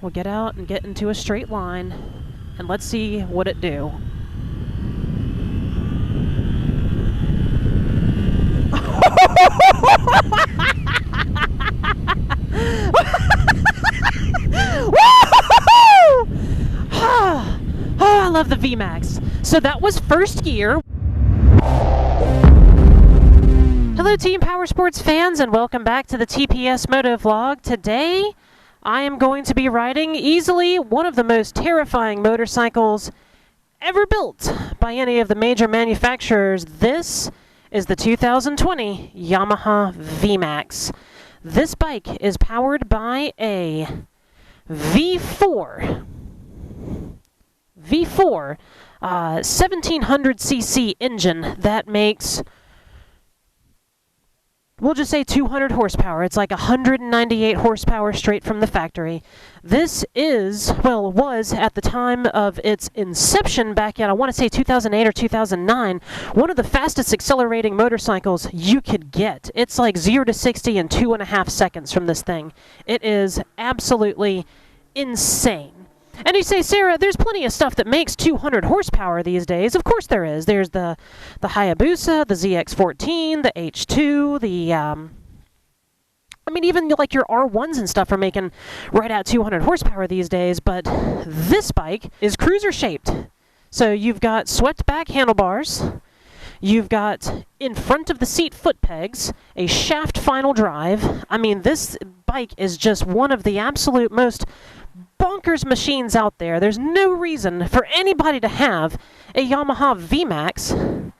We'll get out and get into a straight line, and let's see what it do. Oh, I love the VMAX. So that was first gear. Hello Team Power Sports fans, and welcome back to the TPS Motovlog. Today I am going to be riding easily one of the most terrifying motorcycles ever built by any of the major manufacturers. This is the 2020 Yamaha VMAX. This bike is powered by a V4 1700cc engine that makes, we'll just say 200 horsepower. It's like 198 horsepower straight from the factory. This is, well, was at the time of its inception back in, I want to say 2008 or 2009, one of the fastest accelerating motorcycles you could get. It's like 0 to 60 in 2.5 seconds from this thing. It is absolutely insane. And you say, Sarah, there's plenty of stuff that makes 200 horsepower these days. Of course there is. There's the Hayabusa, the ZX14, the H2, the, I mean, even like your R1s and stuff are making right at 200 horsepower these days, but this bike is cruiser-shaped. So you've got swept-back handlebars, you've got in front of the seat foot pegs, a shaft final drive. I mean, this bike is just one of the absolute most bonkers machines out there. There's no reason for anybody to have a Yamaha VMAX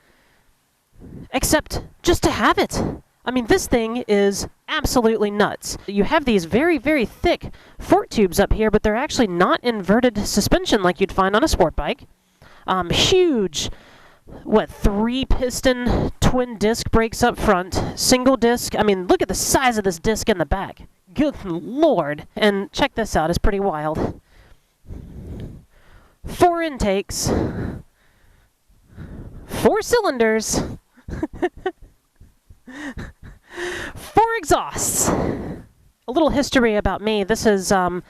except just to have it. I mean, this thing is absolutely nuts. You have these very, very thick fork tubes up here, but they're actually not inverted suspension like you'd find on a sport bike. Huge, 3-piston twin disc brakes up front, single disc. I mean, look at the size of this disc in the back. Good Lord. And check this out, it's pretty wild. 4 intakes, 4 cylinders, 4 exhausts. A little history about me. This is one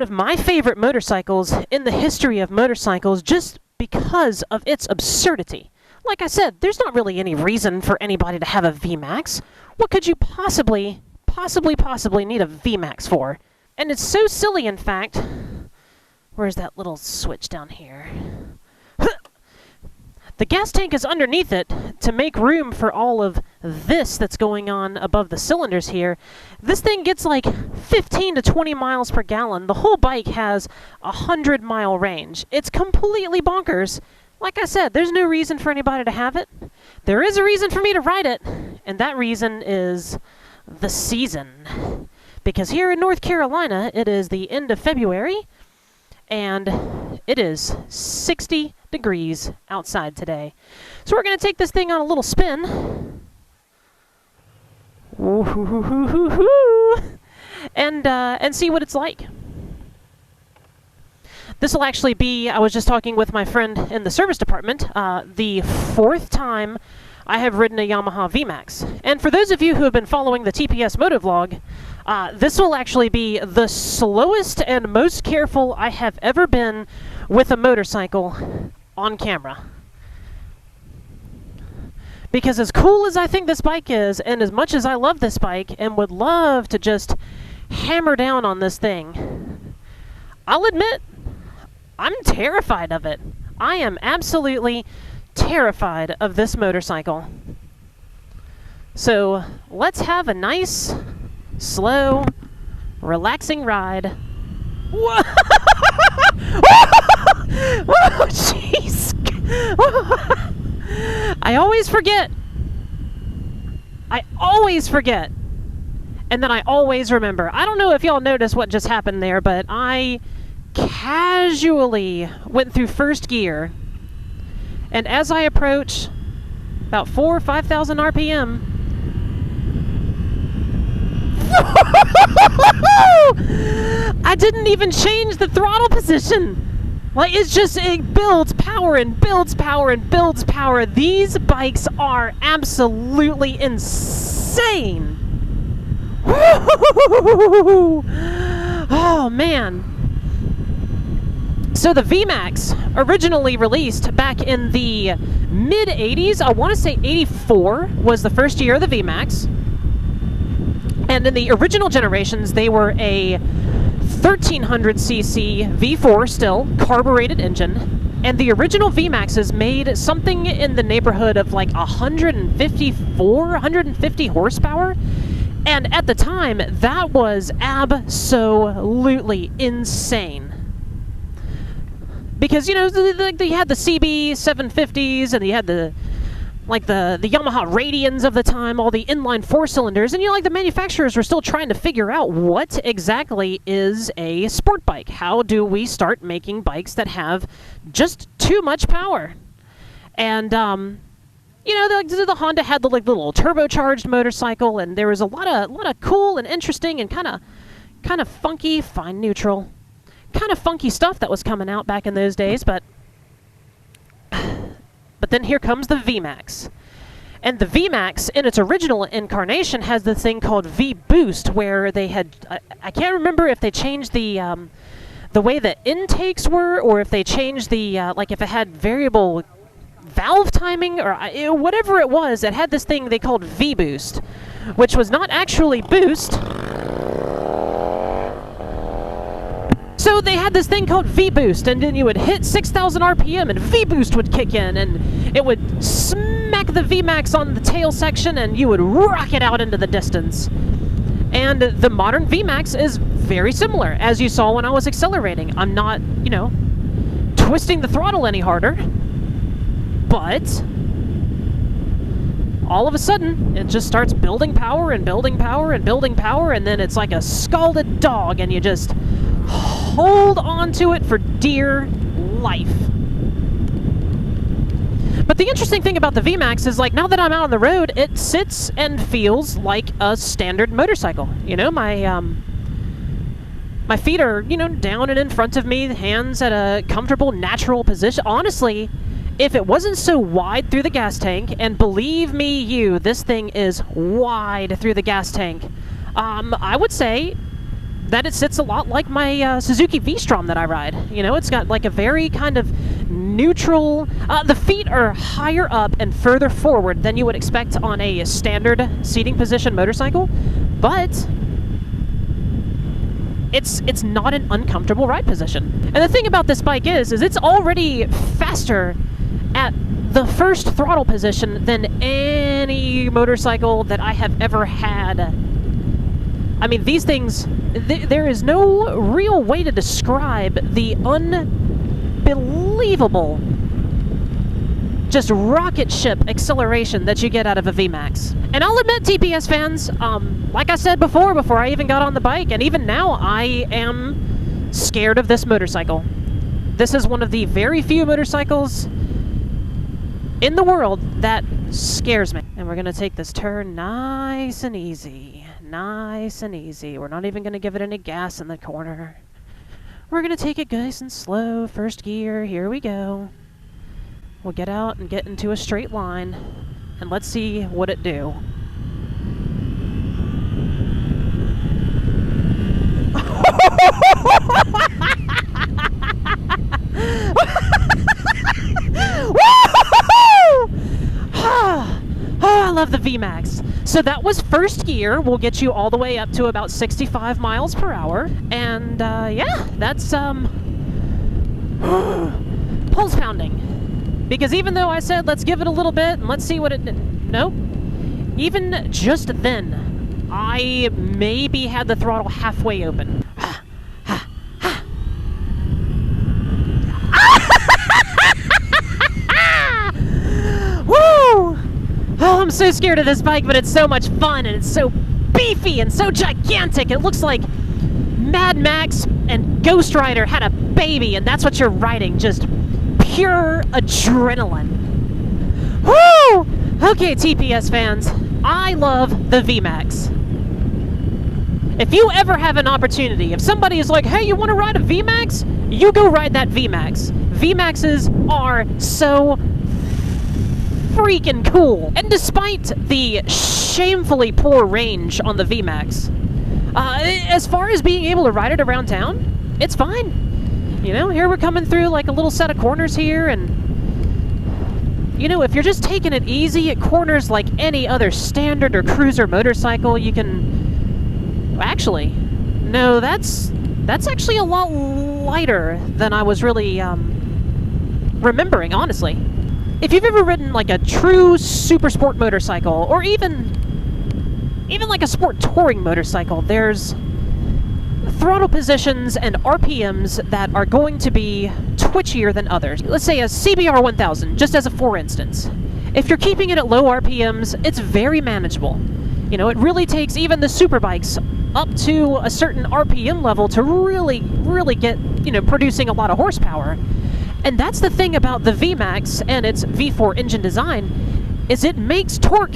of my favorite motorcycles in the history of motorcycles just because of its absurdity. Like I said, there's not really any reason for anybody to have a VMAX. What could you possibly need a VMAX for? And it's so silly, in fact. Where's that little switch down here? The gas tank is underneath it to make room for all of this that's going on above the cylinders here. This thing gets like 15 to 20 miles per gallon. The whole bike has a 100-mile range. It's completely bonkers. Like I said, there's no reason for anybody to have it. There is a reason for me to ride it, and that reason is the season. Because here in North Carolina, it is the end of February, and it is 60 degrees outside today. So we're going to take this thing on a little spin. And see what it's like. This will actually be, I was just talking with my friend in the service department, the 4th time I have ridden a Yamaha VMAX. And for those of you who have been following the TPS Motovlog, this will actually be the slowest and most careful I have ever been with a motorcycle on camera. Because as cool as I think this bike is, and as much as I love this bike and would love to just hammer down on this thing, I'll admit, I'm terrified of it. I am absolutely terrified of this motorcycle. So let's have a nice, slow, relaxing ride. Whoa! Whoa, jeez! I always forget. And then I always remember. I don't know if y'all noticed what just happened there, but I casually went through first gear, and as I approach about 4,000 or 5,000 RPM, I didn't even change the throttle position. Like, it's just, it builds power and builds power and builds power. These bikes are absolutely insane. Oh, man. So the VMAX, originally released back in the mid-80s, I want to say 84 was the first year of the VMAX. And in the original generations, they were a 1300cc V4 still, carbureted engine. And the original VMAXs made something in the neighborhood of like 150 horsepower. And at the time, that was absolutely insane. Because, you know, they had the CB 750s, and they had the Yamaha Radians of the time, all the inline 4-cylinders, and, you know, like, the manufacturers were still trying to figure out what exactly is a sport bike. How do we start making bikes that have just too much power? And, you know, the Honda had the little turbocharged motorcycle, and there was a lot of cool and interesting and kind of funky, fine neutral, kind of funky stuff that was coming out back in those days. But then here comes the VMAX. And the VMAX, in its original incarnation, has this thing called V-Boost, where they had, I can't remember if they changed the way the intakes were, or if they changed the, like if it had variable valve timing, or whatever it was, it had this thing they called V-Boost, which was not actually boost. So they had this thing called V-Boost, and then you would hit 6,000 RPM, and V-Boost would kick in, and it would smack the VMAX on the tail section, and you would rock it out into the distance. And the modern VMAX is very similar, as you saw when I was accelerating. I'm not, you know, twisting the throttle any harder, but all of a sudden, it just starts building power and building power and building power, and then it's like a scalded dog, and you just hold on to it for dear life. But the interesting thing about the VMAX is, like, now that I'm out on the road, it sits and feels like a standard motorcycle. You know, my feet are, you know, down and in front of me, hands at a comfortable, natural position. Honestly, if it wasn't so wide through the gas tank, and believe me you, this thing is wide through the gas tank, I would say that it sits a lot like my Suzuki V-Strom that I ride. You know, it's got like a very kind of neutral, the feet are higher up and further forward than you would expect on a standard seating position motorcycle, but it's not an uncomfortable ride position. And the thing about this bike is it's already faster at the first throttle position than any motorcycle that I have ever had. I mean, these things, there is no real way to describe the unbelievable, just rocket ship acceleration that you get out of a VMAX. And I'll admit, TPS fans, like I said before I even got on the bike, and even now, I am scared of this motorcycle. This is one of the very few motorcycles in the world that scares me. And we're gonna take this turn nice and easy. Nice and easy. We're not even going to give it any gas in the corner. We're going to take it nice and slow. First gear. Here we go. We'll get out and get into a straight line. And let's see what it do. Oh, I love the VMAX. So that was first gear. We'll get you all the way up to about 65 miles per hour. And yeah, that's pulse pounding. Because even though I said let's give it a little bit and let's see what it... Nope. Even just then, I maybe had the throttle halfway open. Woo! Oh, I'm so scared of this bike, but it's so much fun, and it's so beefy and so gigantic. It looks like Mad Max and Ghost Rider had a baby, and that's what you're riding, just pure adrenaline. Woo! Okay, TPS fans, I love the VMAX. If you ever have an opportunity, if somebody is like, hey, you want to ride a VMAX? You go ride that VMAX. VMAXs are so freaking cool. And despite the shamefully poor range on the VMAX, As far as being able to ride it around town, it's fine. You know, here we're coming through like a little set of corners here, and you know, if you're just taking it easy at corners like any other standard or cruiser motorcycle, you can... Actually, no, that's actually a lot lighter than I was really remembering, honestly. If you've ever ridden like a true super sport motorcycle, or even like a sport touring motorcycle, there's throttle positions and RPMs that are going to be twitchier than others. Let's say a CBR 1000, just as a for instance. If you're keeping it at low RPMs, it's very manageable. You know, it really takes even the super bikes up to a certain RPM level to really get, you know, producing a lot of horsepower. And that's the thing about the VMAX and its V4 engine design, is it makes torque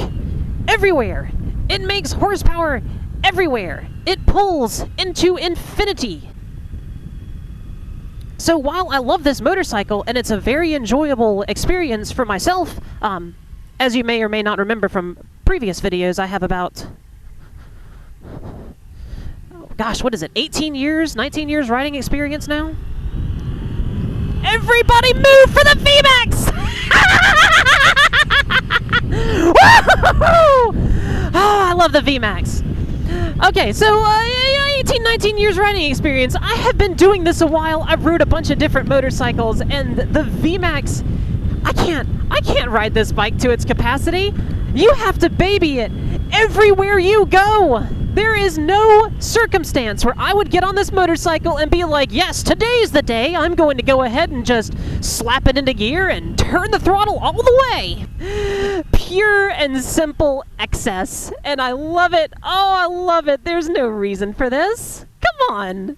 everywhere. It makes horsepower everywhere. It pulls into infinity. So while I love this motorcycle and it's a very enjoyable experience for myself, as you may or may not remember from previous videos, I have about, oh gosh, what is it, 18 years, 19 years riding experience now? Everybody move for the VMAX! Woo-hoo-hoo! Oh, I love the VMAX. Okay, so 18, 19 years riding experience. I have been doing this a while. I've rode a bunch of different motorcycles, and the VMAX, I can't ride this bike to its capacity. You have to baby it everywhere you go. There is no circumstance where I would get on this motorcycle and be like, yes, today's the day. I'm going to go ahead and just slap it into gear and turn the throttle all the way. Pure and simple excess. And I love it. Oh, I love it. There's no reason for this. Come on.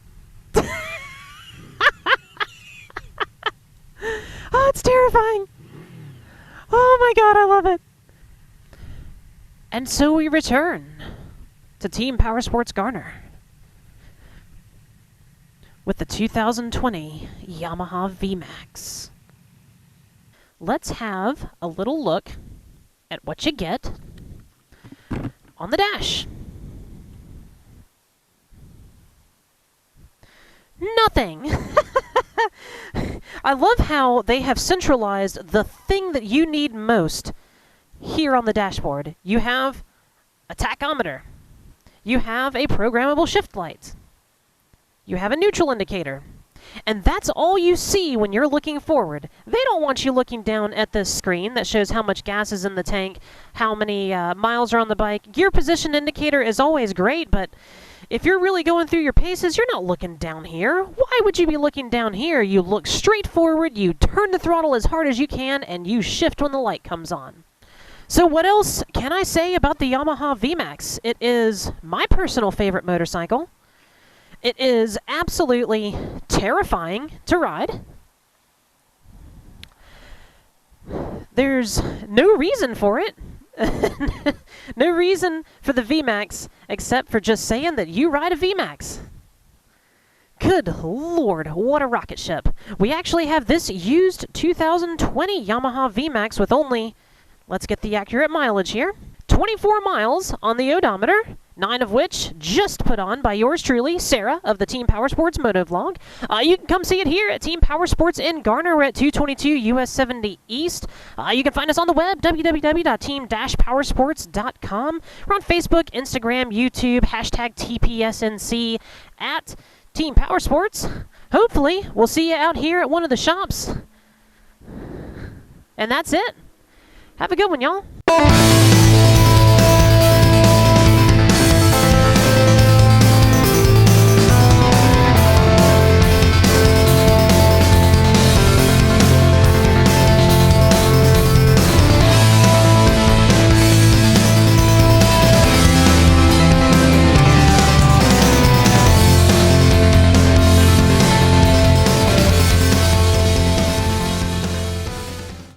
Oh, it's terrifying. Oh my God, I love it. And so we return to Team Powersports Garner with the 2020 Yamaha VMAX. Let's have a little look at what you get on the dash. Nothing. I love how they have centralized the thing that you need most here on the dashboard. You have a tachometer. You have a programmable shift light. You have a neutral indicator. And that's all you see when you're looking forward. They don't want you looking down at this screen that shows how much gas is in the tank, how many miles are on the bike. Gear position indicator is always great, but if you're really going through your paces, you're not looking down here. Why would you be looking down here? You look straight forward, you turn the throttle as hard as you can, and you shift when the light comes on. So what else can I say about the Yamaha VMAX? It is my personal favorite motorcycle. It is absolutely terrifying to ride. There's no reason for it. No reason for the VMAX except for just saying that you ride a VMAX. Good Lord, what a rocket ship. We actually have this used 2020 Yamaha VMAX with only, let's get the accurate mileage here, 24 miles on the odometer, 9 of which just put on by yours truly, Sarah, of the Team Powersports Motovlog. You can come see it here at Team Powersports in Garner. We're at 222 US 70 East. You can find us on the web, www.team-powersports.com. We're on Facebook, Instagram, YouTube, hashtag TPSNC at Team Powersports. Hopefully, we'll see you out here at one of the shops. And that's it. Have a good one, y'all.